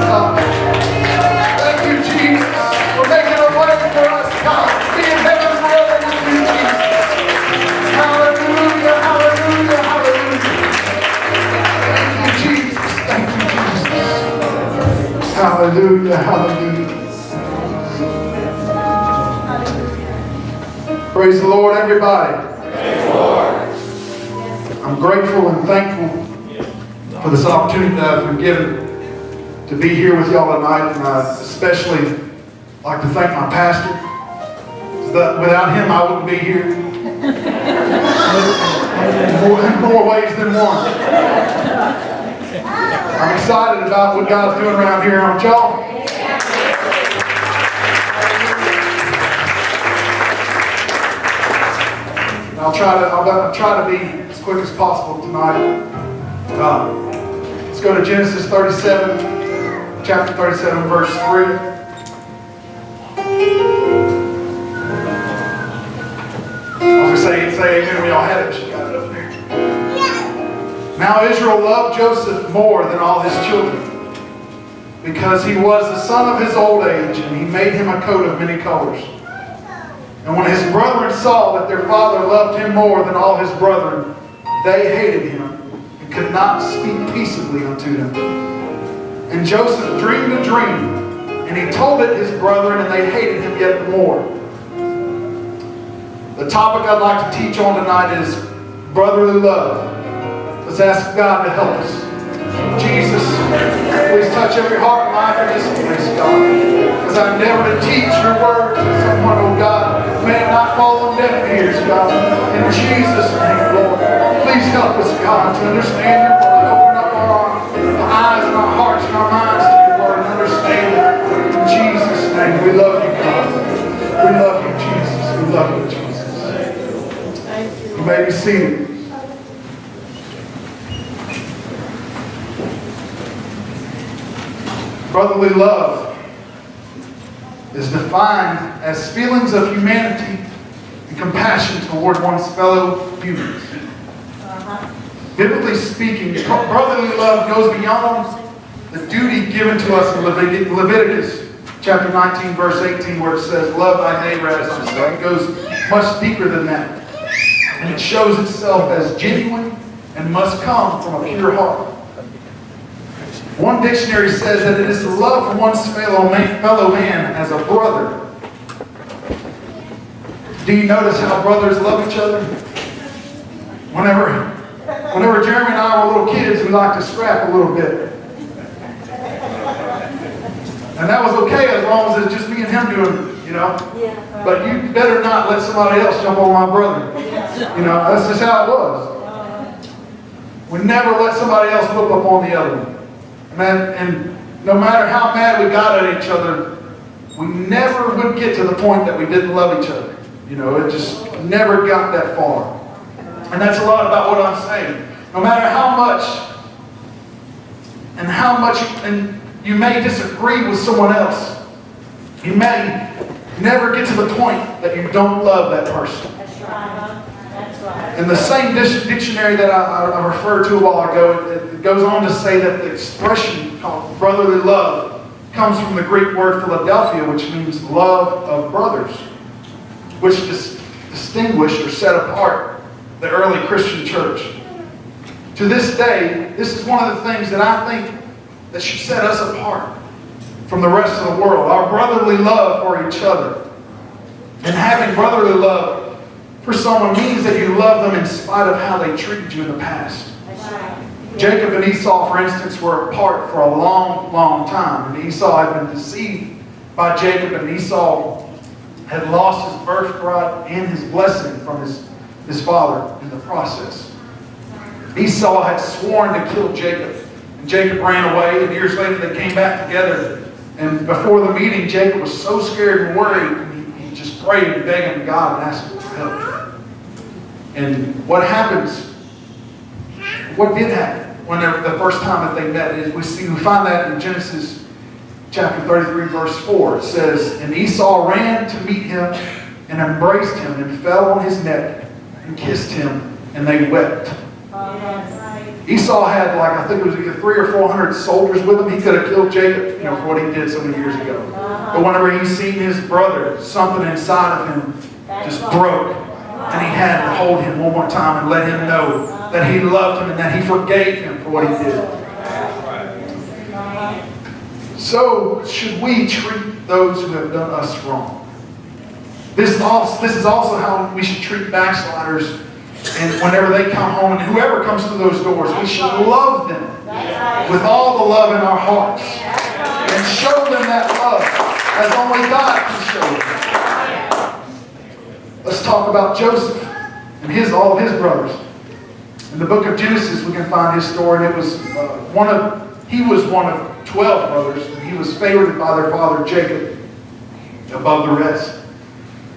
God. Thank you, Jesus, for making a way for us, God. Be in heaven forever with you, Jesus. Hallelujah, hallelujah, hallelujah. Thank you, Jesus. Thank you, Jesus. Hallelujah, hallelujah. Praise the Lord, everybody. Praise the Lord. I'm grateful and thankful for this opportunity that I've been given to be here with y'all tonight, and I especially like to thank my pastor. Without him, I wouldn't be here. In more ways than one. I'm excited about what God's doing around here, aren't y'all? I'll try to be as quick as possible tonight. Let's go to Genesis 37, chapter 37, verse 3. I was going to say amen when y'all had it. She got it up there. Now Israel loved Joseph more than all his children, because he was the son of his old age, and he made him a coat of many colors. And when his brethren saw that their father loved him more than all his brethren, they hated him and could not speak peaceably unto him. And Joseph dreamed a dream, and he told it his brethren, and they hated him yet more. The topic I'd like to teach on tonight is brotherly love. Let's ask God to help us. Jesus, please touch every heart and life in this place, God. As I endeavor to teach your word to someone, oh God, may it not fall on deaf ears, God. In Jesus' name, Lord. Please help us, God, to understand your word. Open up our eyes and our hearts and our minds to your word and understand it. In Jesus' name, we love you, God. We love you, Jesus. We love you, Jesus. You may be seated. Brotherly love is defined as feelings of humanity and compassion toward one's fellow humans. Biblically speaking, brotherly love goes beyond the duty given to us in Leviticus chapter 19, verse 18, where it says, love thy neighbor as thyself. It goes much deeper than that. And it shows itself as genuine and must come from a pure heart. One dictionary says that it is to love for one's fellow man as a brother. Do you notice how brothers love each other? Whenever Jeremy and I were little kids, we liked to scrap a little bit. And that was okay as long as it's just me and him doing it, you know. But you better not let somebody else jump on my brother. You know, that's just how it was. We never let somebody else whoop up on the other one. And no matter how mad we got at each other, we never would get to the point that we didn't love each other. You know, it just never got that far. And that's a lot about what I'm saying. No matter how much and you may disagree with someone else, you may never get to the point that you don't love that person. That's right. That's right. In the same dictionary that I referred to a while ago, it goes on to say that the expression called brotherly love comes from the Greek word Philadelphia, which means love of brothers, which distinguished or set apart the early Christian church. To this day, this is one of the things that I think that should set us apart from the rest of the world. Our brotherly love for each other. And having brotherly love for someone means that you love them in spite of how they treated you in the past. That's right. Jacob and Esau, for instance, were apart for a long, long time. And Esau had been deceived by Jacob, and Esau had lost his birthright and his blessing from his father in the process. Esau had sworn to kill Jacob, and Jacob ran away, and years later they came back together. And before the meeting, Jacob was so scared and worried, and he just prayed and begged God and asked him for help. And what happens? What did happen whenever the first time that they met? Is we find that in Genesis chapter 33, verse 4. It says, and Esau ran to meet him and embraced him and fell on his neck and kissed him, and they wept. Yes. Esau had like, I think it was either 300 or 400 soldiers with him. He could have killed Jacob, for what he did so many years ago. But whenever he seen his brother, something inside of him just broke. And he had to hold him one more time and let him know that he loved him and that he forgave him for what he did. So should we treat those who have done us wrong? This is also how we should treat backsliders. And whenever they come home, and whoever comes through those doors, we should love them with all the love in our hearts. And show them that love as only God can show them. Let's talk about Joseph and all of his brothers. In the book of Genesis, we can find his story. It was he was one of 12 brothers. And he was favored by their father Jacob above the rest.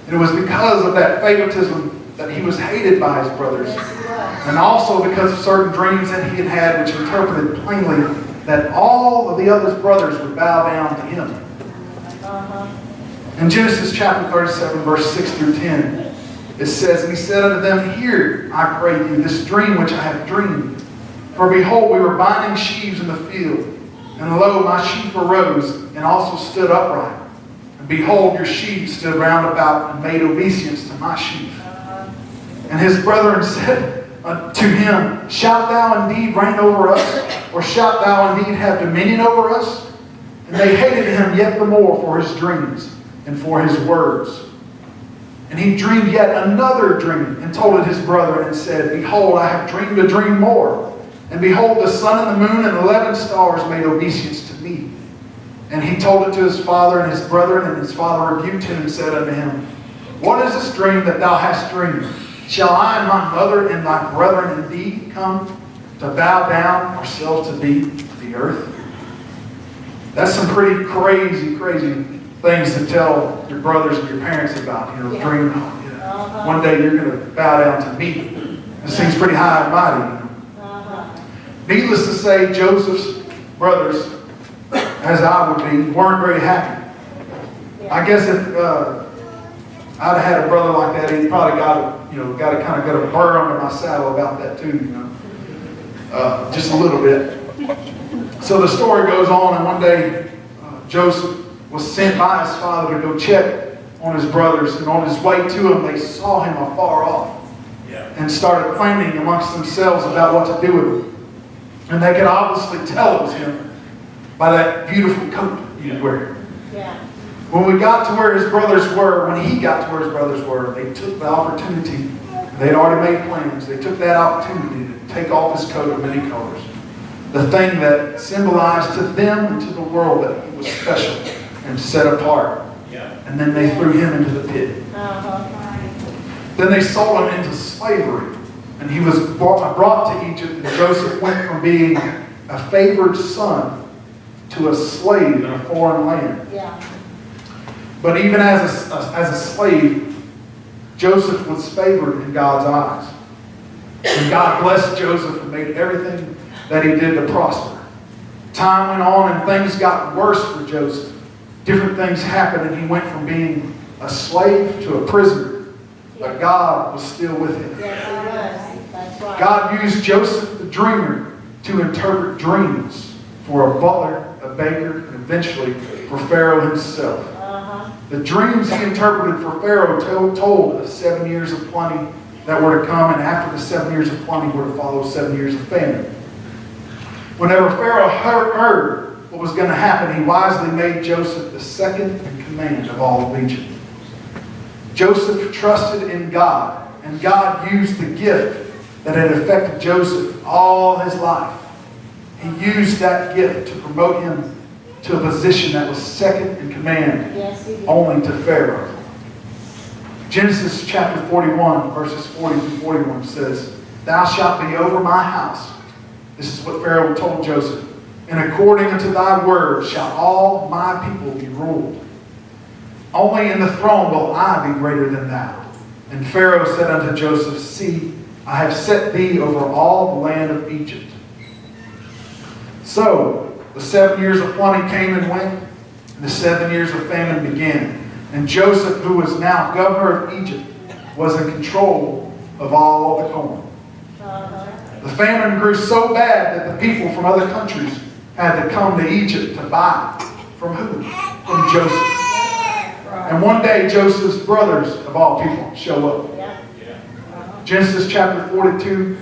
And it was because of that favoritism that he was hated by his brothers. And also because of certain dreams that he had which interpreted plainly that all of the other brothers would bow down to him. In Genesis chapter 37, verse 6 through 10, it says, "And he said unto them, Hear, I pray you, this dream which I have dreamed. For behold, we were binding sheaves in the field, and lo, my sheaf arose, and also stood upright. And behold, your sheaves stood round about, and made obeisance to my sheaf. And his brethren said to him, Shalt thou indeed reign over us? Or shalt thou indeed have dominion over us? And they hated him yet the more for his dreams and for his words. And he dreamed yet another dream, and told it his brethren, and said, Behold, I have dreamed a dream more. And behold, the sun and the moon and 11 stars made obeisance to me. And he told it to his father and his brethren, and his father rebuked him and said unto him, What is this dream that thou hast dreamed? Shall I and my mother and thy brethren indeed come to bow down ourselves to thee, the earth? That's some pretty crazy things to tell your brothers and your parents about. Dream, one day you're going to bow down to me. It seems pretty high and mighty. Needless to say, Joseph's brothers, as I would be, weren't very happy. I guess if I'd have had a brother like that, he'd probably got a burr under my saddle about that too, just a little bit. So the story goes on, and one day Joseph was sent by his father to go check on his brothers, and on his way to them, they saw him afar off and started planning amongst themselves about what to do with him. And they could obviously tell it was him by that beautiful coat he was wearing. When he got to where his brothers were, they took the opportunity. They'd already made plans. They took that opportunity to take off his coat of many colors. The thing that symbolized to them and to the world that he was special and set apart. And then they threw him into the pit. Then they sold him into slavery. And he was brought to Egypt, and Joseph went from being a favored son to a slave in a foreign land. But even as a slave, Joseph was favored in God's eyes. And God blessed Joseph and made everything that he did to prosper. Time went on and things got worse for Joseph. Different things happened, and he went from being a slave to a prisoner. But God was still with him. God used Joseph the dreamer to interpret dreams for a butler, a baker, and eventually for Pharaoh himself. The dreams he interpreted for Pharaoh told of 7 years of plenty that were to come, and after the 7 years of plenty were to follow 7 years of famine. Whenever Pharaoh heard what was going to happen, he wisely made Joseph the second in command of all of Egypt. Joseph trusted in God, and God used the gift that had affected Joseph all his life. He used that gift to promote him to a position that was second in command only to Pharaoh. Genesis chapter 41, verses 40 through 41 says, Thou shalt be over my house. This is what Pharaoh told Joseph. And according unto thy word shall all my people be ruled. Only in the throne will I be greater than thou. And Pharaoh said unto Joseph, See, I have set thee over all the land of Egypt. So the 7 years of plenty came and went, and the 7 years of famine began. And Joseph, who was now governor of Egypt, was in control of all the corn. The famine grew so bad that the people from other countries had to come to Egypt to buy. From who? From Joseph. And one day, Joseph's brothers, of all people, show up. Genesis chapter 42,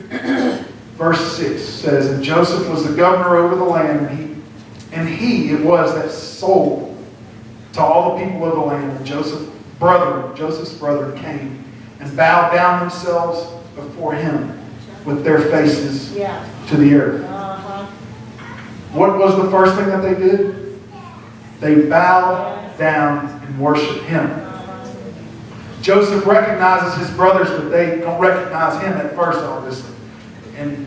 verse 6 says, and Joseph was the governor over the land, and he it was that sold to all the people of the land. And Joseph's brother came and bowed down themselves before him with their faces to the earth. What was the first thing that they did? They bowed down and worshiped him. Joseph recognizes his brothers, but they don't recognize him at first, obviously. And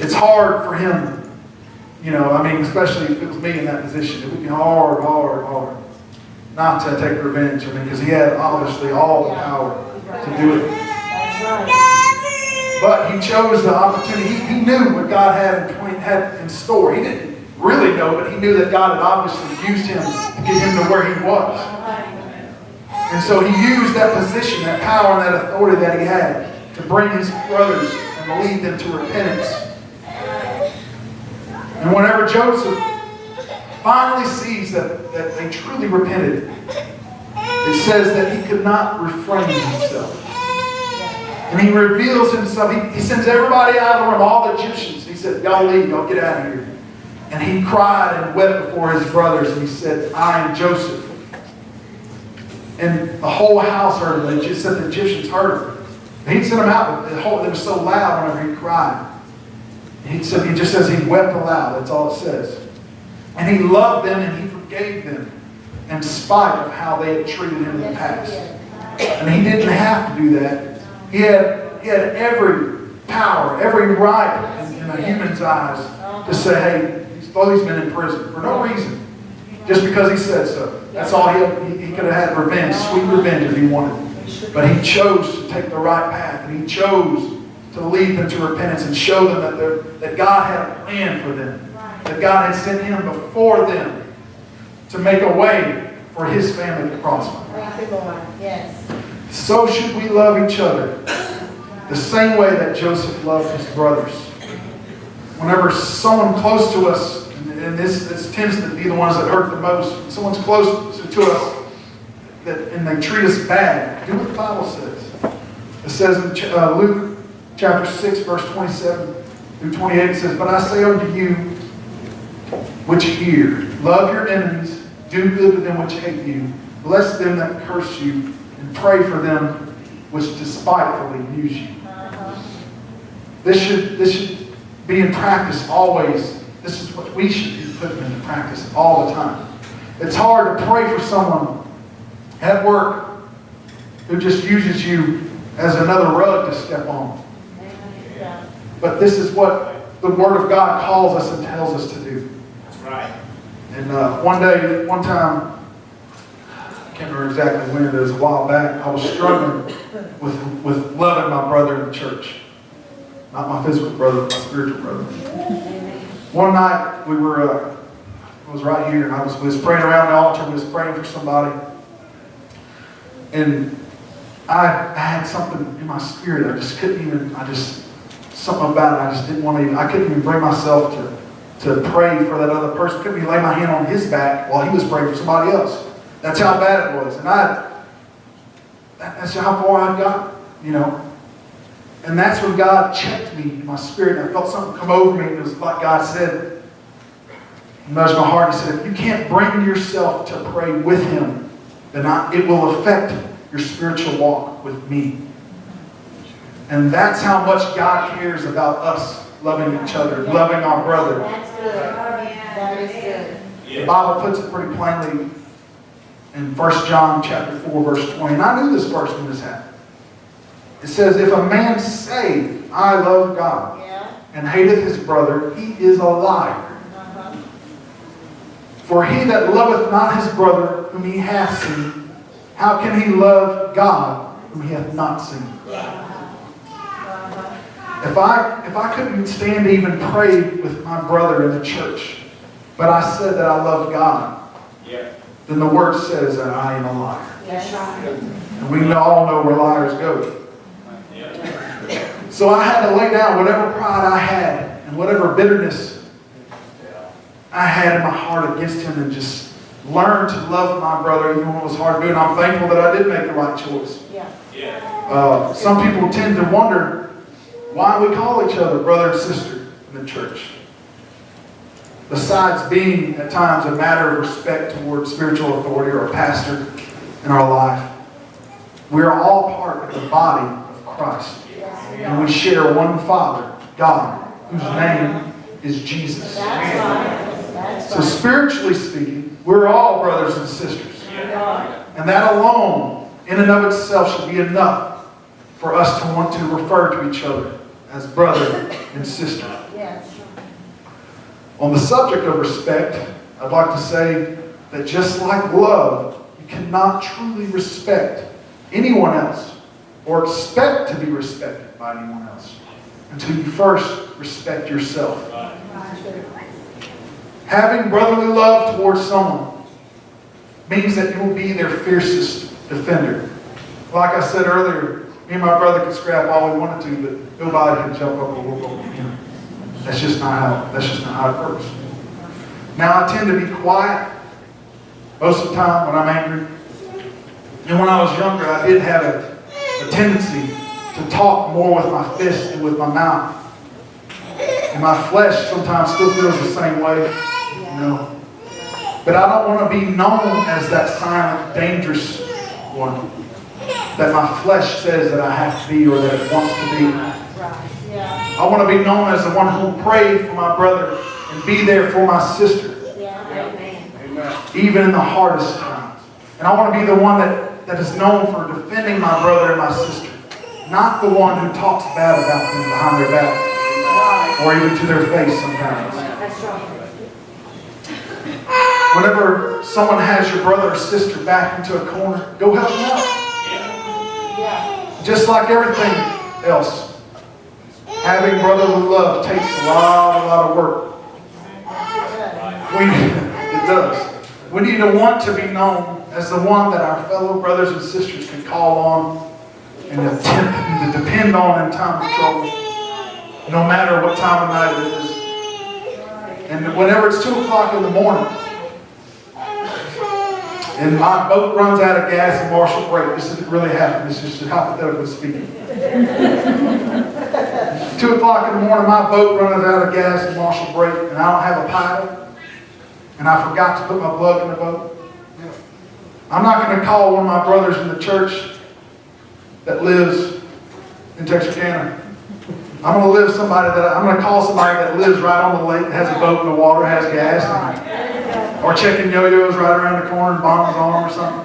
it's hard for him, especially if it was me in that position. It would be hard not to take revenge. Because he had obviously all the power to do it. But he chose the opportunity. He knew what God had in store. He didn't really know, but he knew that God had obviously used him to get him to where he was. And so he used that position, that power, and that authority that he had to bring his brothers and lead them to repentance. And whenever Joseph finally sees that they truly repented, it says that he could not refrain himself. And he reveals himself. He sends everybody out of the room, all the Egyptians. He said, y'all leave, y'all get out of here. And he cried and wept before his brothers, and he said, I am Joseph. And the whole house heard him. They just said the Egyptians heard him. And he'd sent them out, but it was so loud whenever he cried. And he just says he wept aloud. That's all it says. And he loved them and he forgave them in spite of how they had treated him in the past. And he didn't have to do that. He had every power, every right in a human's eyes to say, hey, throw these men in prison for no reason. Just because he said so. That's all he had. He could have had revenge, sweet revenge if he wanted. But he chose to take the right path. And he chose to lead them to repentance and show them that God had a plan for them. That God had sent him before them to make a way for his family to prosper. Yes. So should we love each other the same way that Joseph loved his brothers. Whenever someone close to us, and this tends to be the ones that hurt the most, someone's close to us and they treat us bad, do what the Bible says. It says in Luke chapter 6, verse 27 through 28, it says, but I say unto you which hear, love your enemies, do good to them which hate you, bless them that curse you, and pray for them which despitefully use you. This should be in practice always. This is what we should be putting into practice all the time. It's hard to pray for someone at work who just uses you as another rug to step on. But this is what the Word of God calls us and tells us to do. That's right. And one time, I can't remember exactly when, it was a while back, I was struggling with loving my brother in the church. Not my physical brother, but my spiritual brother. One night, I was right here, and I was praying around the altar, we was praying for somebody. And I had something in my spirit, something about it, I just didn't want to even, I couldn't even bring myself to pray for that other person. Couldn't even lay my hand on his back while he was praying for somebody else. That's how bad it was. And that's how far I'd got, And that's when God checked me in my spirit. And I felt something come over me. And it was like God said, He nudged my heart. He said, if you can't bring yourself to pray with him, then it will affect your spiritual walk with me. And that's how much God cares about us loving each other, loving our brother. That's good. That is good. The Bible puts it pretty plainly in 1 John chapter 4, verse 20. And I knew this verse when this happened. It says, if a man say, I love God, and hateth his brother, he is a liar. For he that loveth not his brother whom he hath seen, how can he love God whom he hath not seen? If I couldn't stand to even pray with my brother in the church, but I said that I love God, then the Word says that I am a liar. And we all know where liars go. So I had to lay down whatever pride I had and whatever bitterness I had in my heart against him and just learn to love my brother even when it was hard to do. And I'm thankful that I did make the right choice. Yeah. Some people tend to wonder why we call each other brother and sister in the church. Besides being at times a matter of respect towards spiritual authority or a pastor in our life, we are all part of the body of Christ. And we share one Father, God, whose name is Jesus. So spiritually speaking, we're all brothers and sisters. And that alone, in and of itself, should be enough for us to want to refer to each other as brother and sister. On the subject of respect, I'd like to say that just like love, you cannot truly respect anyone else or expect to be respected by anyone else until you first respect yourself. Having brotherly love towards someone means that you will be their fiercest defender. Like I said earlier, me and my brother could scrap all we wanted to, but nobody can jump up and whoop over him. That's just not how it works. Now I tend to be quiet most of the time when I'm angry. And when I was younger, I did have a tendency to talk more with my fists than with my mouth. And my flesh sometimes still feels the same way, you know. But I don't want to be known as that silent, dangerous one that my flesh says that I have to be or that it wants to be. I want to be known as the one who will pray for my brother and be there for my sister. Even in the hardest times. And I want to be the one that is known for defending my brother and my sister. Not the one who talks bad about them behind their back. Or even to their face sometimes. Whenever someone has your brother or sister back into a corner, go help them out. Just like everything else. Having brotherly love takes a lot of work. It does. We need to want to be known as the one that our fellow brothers and sisters can call on and attempt to depend on in time of trouble, no matter what time of night it is. And whenever it's 2 o'clock in the morning, and my boat runs out of gas in Marshall Break. This didn't really happen. This is just hypothetically speaking. 2 o'clock in the morning, my boat runs out of gas in Marshall Break, and I don't have a paddle, and I forgot to put my plug in the boat. I'm not going to call one of my brothers in the church that lives in Texarkana. I'm going to call somebody that lives right on the lake, has a boat in the water, has gas, or checking yo-yos right around the corner and bombs on them or something.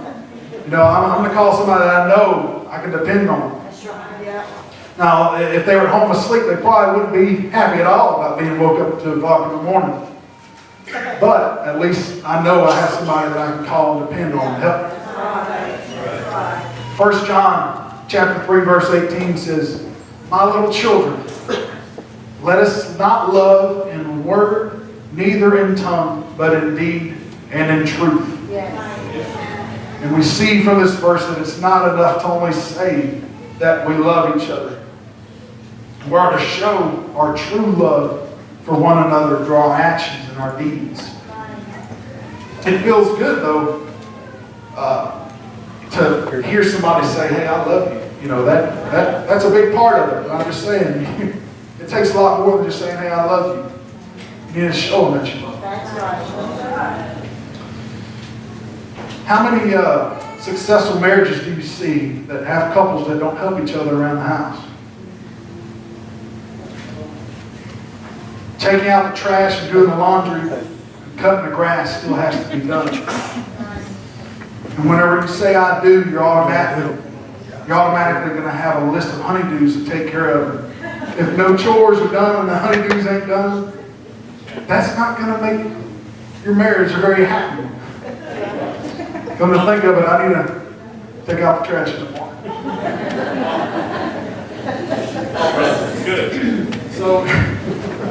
You know, I'm going to call somebody that I know I can depend on. Now, if they were home asleep, they probably wouldn't be happy at all about being woke up at 2 o'clock in the morning. But at least I know I have somebody that I can call and depend on and help. 1 John chapter 3, verse 18 says, "My little children, let us not love in word, neither in tongue, but in deed and in truth." And we see from this verse that it's not enough to only say that we love each other. We are to show our true love for one another through our actions and our deeds. It feels good, though, to hear somebody say, "Hey, I love you." You know, that's a big part of it. I'm just saying, it takes a lot more than just saying, "Hey, I love you." You need to show them that you love them. That's right. How many successful marriages do you see that have couples that don't help each other around the house? Taking out the trash and doing the laundry and cutting the grass still has to be done. And whenever you say "I do," you're automatically going to have a list of honeydews to take care of. If no chores are done and the honeydews ain't done, that's not going to make your marriage a very happy one. Come to think of it, I need to take out the trash in the morning.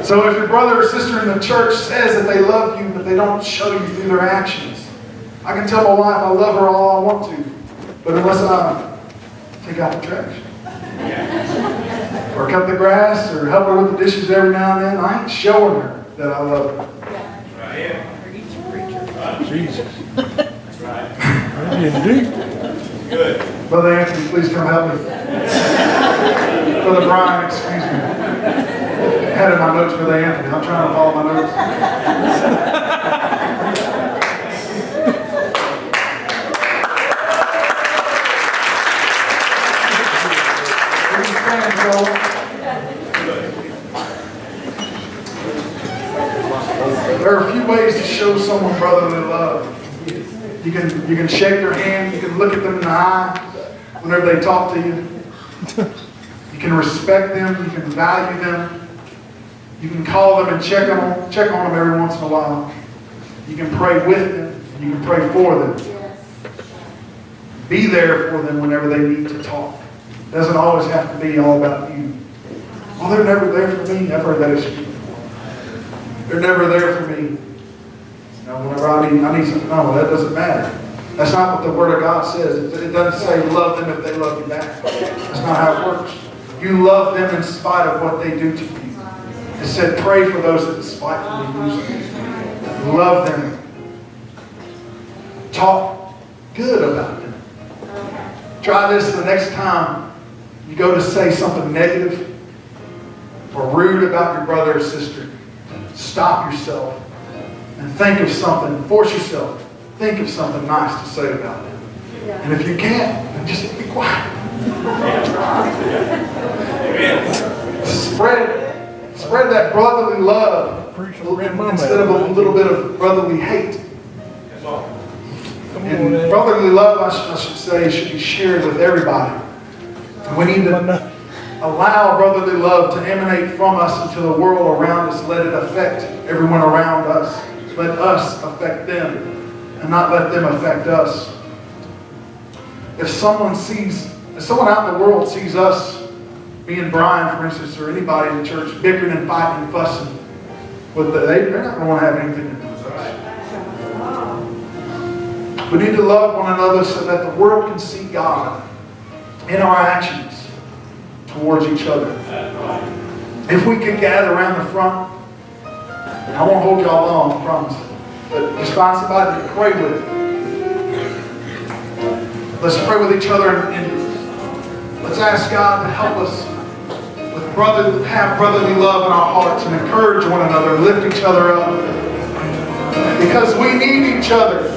So if your brother or sister in the church says that they love you, but they don't show you through their actions, I can tell my wife I love her all I want to, but unless I take out the trash. or cut the grass, or help her with the dishes every now and then, I ain't showing her that I love her. Jesus. That's right. That's indeed. Good. Brother Anthony, please come help me. Brother Brian, excuse me. I had in my notes Brother Anthony. I'm trying to follow my notes. Please stand, Joel. There are a few ways to show someone brotherly love. You can shake their hand, you can look at them in the eye whenever they talk to you. You can respect them, you can value them. You can call them and check on them every once in a while. You can pray with them, you can pray for them. Be there for them whenever they need to talk. It doesn't always have to be all about you. Oh, they're never there for me. I've heard that excuse before. They're never there for me. Whenever I need something, no, that doesn't matter. That's not what the Word of God says. It doesn't say love them if they love you back. That's not how it works. You love them in spite of what they do to you. It said pray for those that despitefully use you. Love them. Talk good about them. Try this the next time you go to say something negative or rude about your brother or sister. Stop yourself. And think of something, force yourself, think of something nice to say about them. And if you can't, then just be quiet. Spread that brotherly love instead of a little bit of brotherly hate. And brotherly love, I should say, should be shared with everybody. And we need to allow brotherly love to emanate from us into the world around us. Let it affect everyone around us. Let us affect them and not let them affect us. If someone out in the world sees us, me and Brian, for instance, or anybody in the church, bickering and fighting and fussing, they're not going to want to have anything to do with us. We need to love one another so that the world can see God in our actions towards each other. If we could gather around the front, I won't hold y'all long, I promise. But just find somebody to pray with. Let's pray with each other and let's ask God to help us have brotherly love in our hearts and encourage one another, lift each other up. Because we need each other.